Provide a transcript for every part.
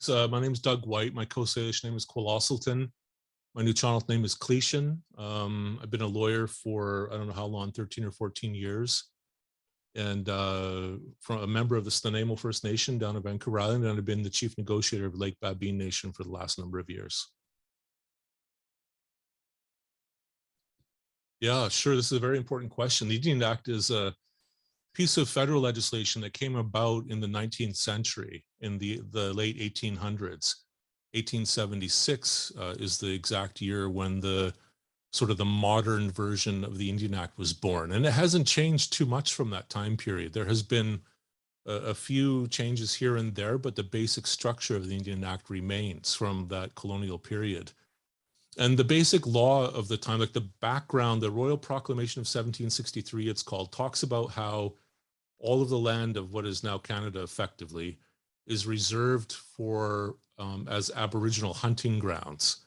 So my name is Doug White. My co-Salish name is Qualossalton. My new channel name is Cleishan. I've been a lawyer for I don't know how long, 13 or 14 years, and from a member of the Snuneymuxw First Nation down in Vancouver Island, and I've been the chief negotiator of Lake Babine Nation for the last number of years. Yeah, sure. This is a very important question. The Indian Act is a piece of federal legislation that came about in the 19th century, in the late 1800s. 1876 is the exact year when the sort of the modern version of the Indian Act was born. And it hasn't changed too much from that time period. There has been a few changes here and there, but the basic structure of the Indian Act remains from that colonial period. And the basic law of the time, like the background, the Royal Proclamation of 1763, it's called, talks about how all of the land of what is now Canada effectively is reserved for as Aboriginal hunting grounds.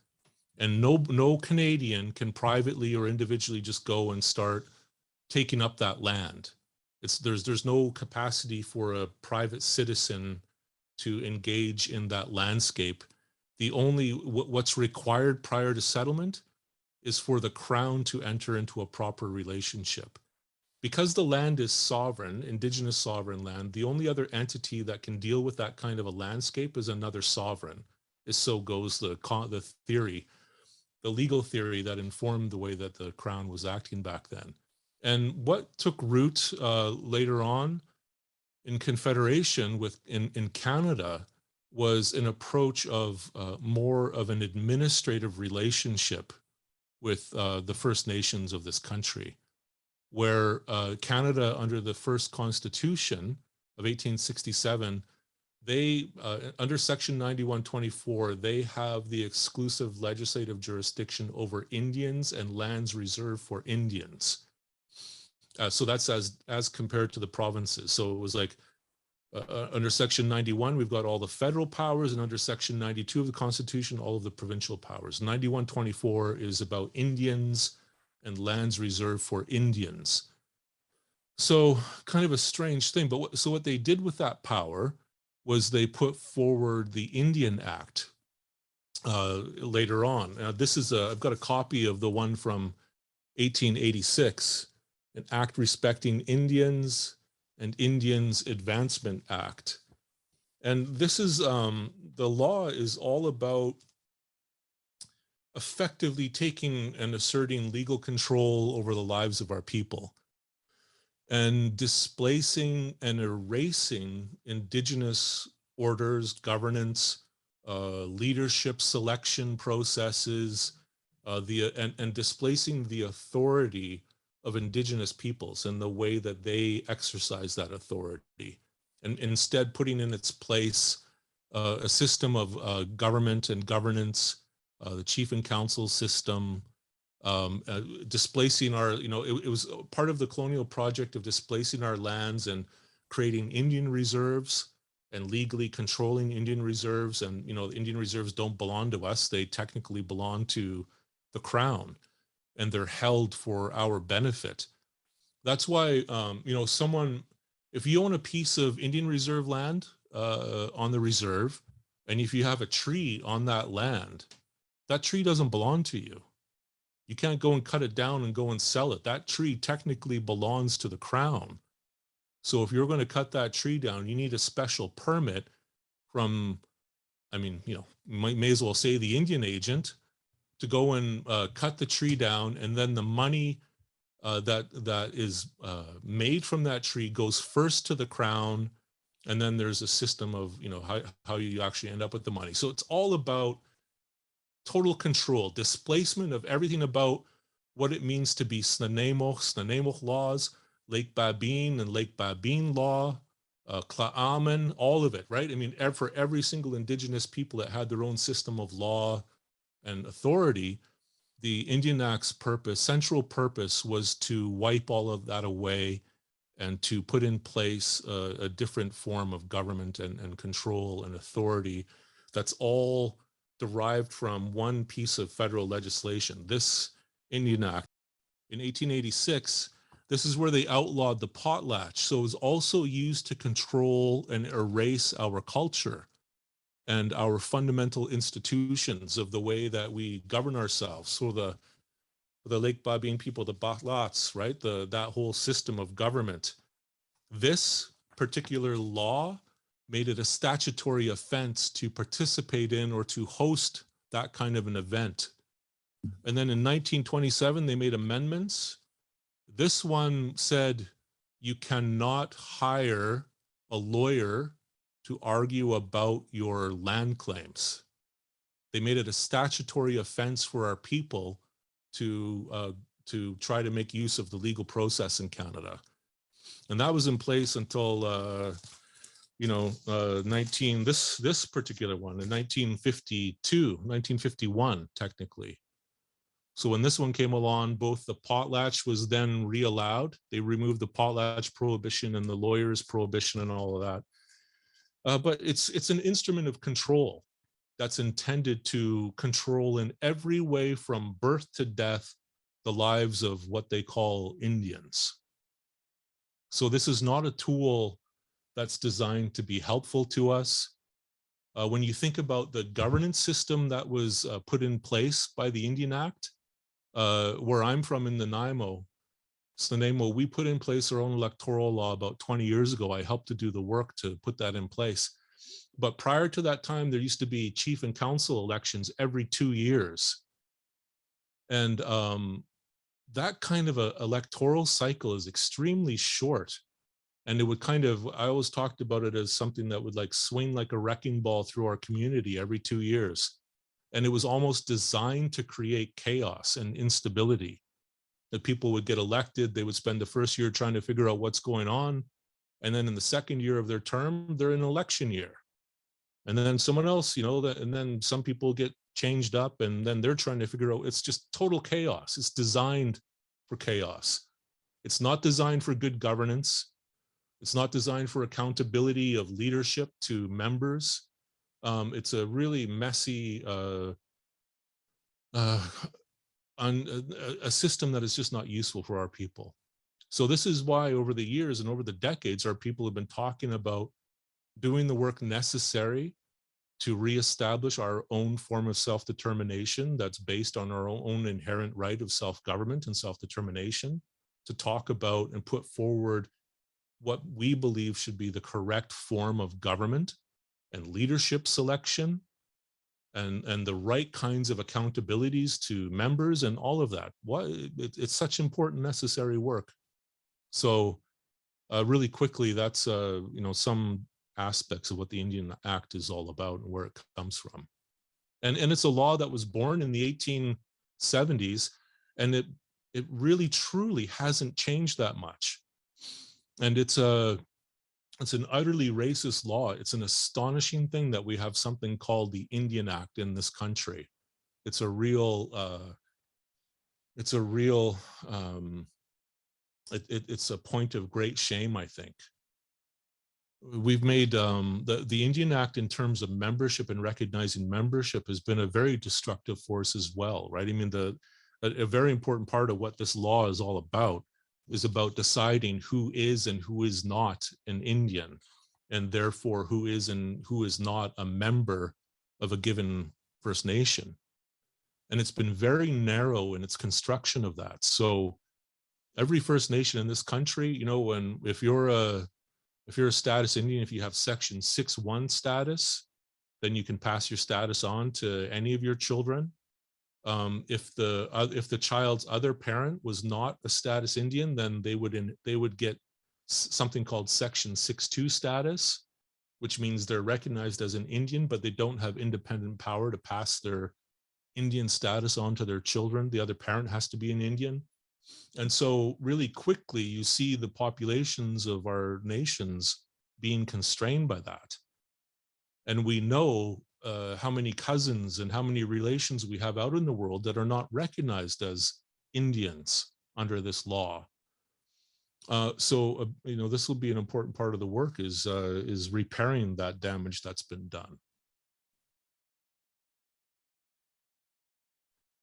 And no Canadian can privately or individually just go and start taking up that land. There's no capacity for a private citizen to engage in that landscape. The only what's required prior to settlement is for the Crown to enter into a proper relationship. Because the land is sovereign, Indigenous sovereign land, the only other entity that can deal with that kind of a landscape is another sovereign. So goes the theory, the legal theory that informed the way that the Crown was acting back then. And what took root later on in Confederation in Canada was an approach of more of an administrative relationship with the First Nations of this country, where Canada, under the first Constitution of 1867, they, under Section 9124, they have the exclusive legislative jurisdiction over Indians and lands reserved for Indians. So that's as compared to the provinces. So it was like, under Section 91, we've got all the federal powers, and under Section 92 of the Constitution, all of the provincial powers. 9124 is about Indians and lands reserved for Indians. So kind of a strange thing, but so what they did with that power was they put forward the Indian Act later on. This is I've got a copy of the one from 1886, an act respecting Indians and Indians Advancement Act. And this is, the law is all about effectively taking and asserting legal control over the lives of our people and displacing and erasing Indigenous orders, governance, leadership selection processes, and displacing the authority of Indigenous peoples and the way that they exercise that authority, and instead putting in its place a system of government and governance, the chief and council system, displacing our, it was part of the colonial project of displacing our lands and creating Indian reserves and legally controlling Indian reserves. And, the Indian reserves don't belong to us. They technically belong to the Crown, and they're held for our benefit. That's why, if you own a piece of Indian reserve land on the reserve, and if you have a tree on that land, that tree doesn't belong to you. You can't go and cut it down and go and sell it. That tree technically belongs to the Crown. So if you're going to cut that tree down, you need a special permit from, may as well say the Indian agent, to go and cut the tree down, and then the money that is made from that tree goes first to the Crown, and then there's a system of how you actually end up with the money. So it's all about total control, displacement of everything about what it means to be Snuneymuxw laws, Lake Babine and Lake Babine law, Kla'amen, all of it, right? For every single Indigenous people that had their own system of law and authority, the Indian Act's central purpose was to wipe all of that away and to put in place a different form of government and control and authority that's all derived from one piece of federal legislation. This Indian Act in 1886, this is where they outlawed the potlatch. So it was also used to control and erase our culture. and our fundamental institutions of the way that we govern ourselves. So the Lake Babine people, the Potlatch, right? That whole system of government. This particular law made it a statutory offense to participate in or to host that kind of an event. And then in 1927, they made amendments. This one said you cannot hire a lawyer to argue about your land claims. They made it a statutory offense for our people to try to make use of the legal process in Canada. And that was in place until, this particular one in 1951, technically. So when this one came along, both the potlatch was then re-allowed. They removed the potlatch prohibition and the lawyer's prohibition and all of that. But it's an instrument of control that's intended to control in every way from birth to death the lives of what they call Indians. So this is not a tool that's designed to be helpful to us. When you think about the governance system that was put in place by the Indian Act, where I'm from in Nanaimo, we put in place our own electoral law about 20 years ago. I helped to do the work to put that in place. But prior to that time, there used to be chief and council elections every 2 years. And that kind of a electoral cycle is extremely short. And it would I always talked about it as something that would like swing like a wrecking ball through our community every 2 years. And it was almost designed to create chaos and instability. That people would get elected, they would spend the first year trying to figure out what's going on. And then in the second year of their term, they're in an election year. And then someone else, and then some people get changed up and then they're trying to figure out, it's just total chaos. It's designed for chaos. It's not designed for good governance. It's not designed for accountability of leadership to members. It's a really messy, a system that is just not useful for our people. So this is why over the years and over the decades, our people have been talking about doing the work necessary to reestablish our own form of self-determination that's based on our own inherent right of self-government and self-determination, to talk about and put forward what we believe should be the correct form of government and leadership selection and the right kinds of accountabilities to members and all of that. It's such important, necessary work. So really quickly, that's some aspects of what the Indian Act is all about and where it comes from. And it's a law that was born in the 1870s, and it really truly hasn't changed that much. And it's an utterly racist law. It's an astonishing thing that we have something called the Indian Act in this country. It's a real it's a point of great shame, I think. We've made the Indian Act in terms of membership and recognizing membership has been a very destructive force as well, right? I mean, a very important part of what this law is all about is about deciding who is and who is not an Indian, and therefore who is and who is not a member of a given First Nation. And it's been very narrow in its construction of that. So every First Nation in this country, if you're a status Indian, if you have Section 6.1 status, then you can pass your status on to any of your children. If the child's other parent was not a status Indian, then they would get something called Section 6.2 status, which means they're recognized as an Indian, but they don't have independent power to pass their Indian status on to their children. The other parent has to be an Indian. And so really quickly, you see the populations of our nations being constrained by that. And we know how many cousins and how many relations we have out in the world that are not recognized as Indians under this law. So this will be an important part of the work is repairing that damage that's been done.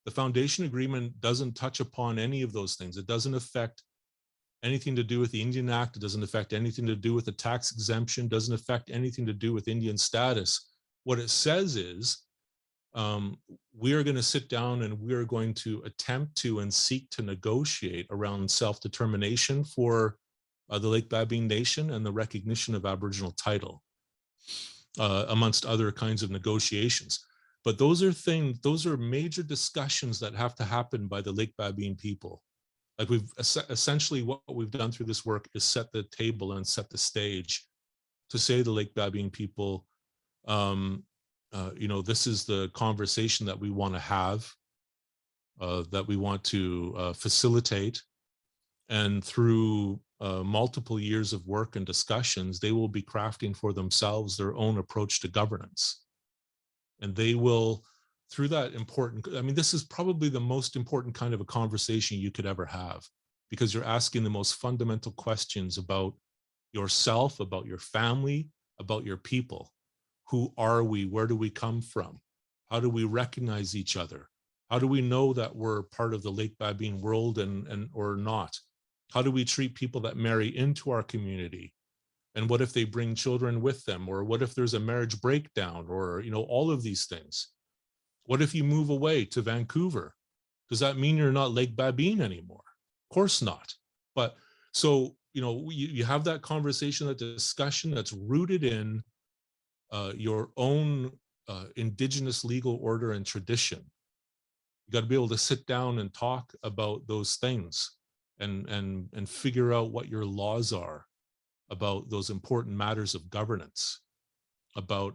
The foundation agreement doesn't touch upon any of those things. It doesn't affect anything to do with the Indian Act. It doesn't affect anything to do with the tax exemption. Doesn't affect anything to do with Indian status. What it says is, we are going to sit down and we are going to attempt to and seek to negotiate around self-determination for the Lake Babine Nation and the recognition of Aboriginal title, amongst other kinds of negotiations. But those are major discussions that have to happen by the Lake Babine people. Like essentially what we've done through this work is set the table and set the stage to say to the Lake Babine people, this is the conversation that we want to have, that we want to facilitate. And through multiple years of work and discussions, they will be crafting for themselves their own approach to governance. And they will, through that this is probably the most important kind of a conversation you could ever have, because you're asking the most fundamental questions about yourself, about your family, about your people. Who are we? Where do we come from? How do we recognize each other? How do we know that we're part of the Lake Babine world and or not? How do we treat people that marry into our community? And what if they bring children with them? Or what if there's a marriage breakdown? Or, all of these things. What if you move away to Vancouver? Does that mean you're not Lake Babine anymore? Of course not. But so, you have that conversation, that discussion that's rooted in your own indigenous legal order and tradition. You got to be able to sit down and talk about those things and figure out what your laws are about those important matters of governance, about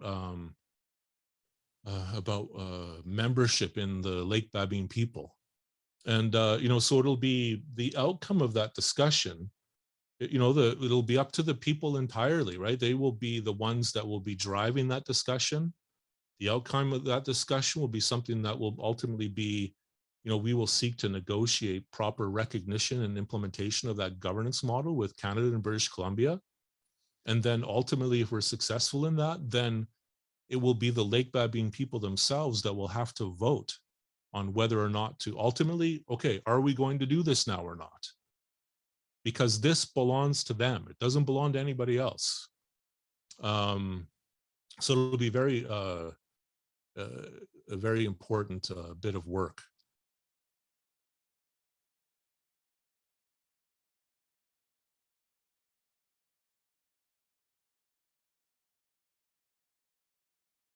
membership in the Lake Babine people. And, so it'll be the outcome of that discussion, it'll be up to the people entirely, right? They will be the ones that will be driving that discussion. The outcome of that discussion will be something that will ultimately be, we will seek to negotiate proper recognition and implementation of that governance model with Canada and British Columbia. And then ultimately, if we're successful in that, then it will be the Lake Babine people themselves that will have to vote on whether or not to ultimately, okay, are we going to do this now or not? Because this belongs to them. It doesn't belong to anybody else. So it'll be a very important bit of work.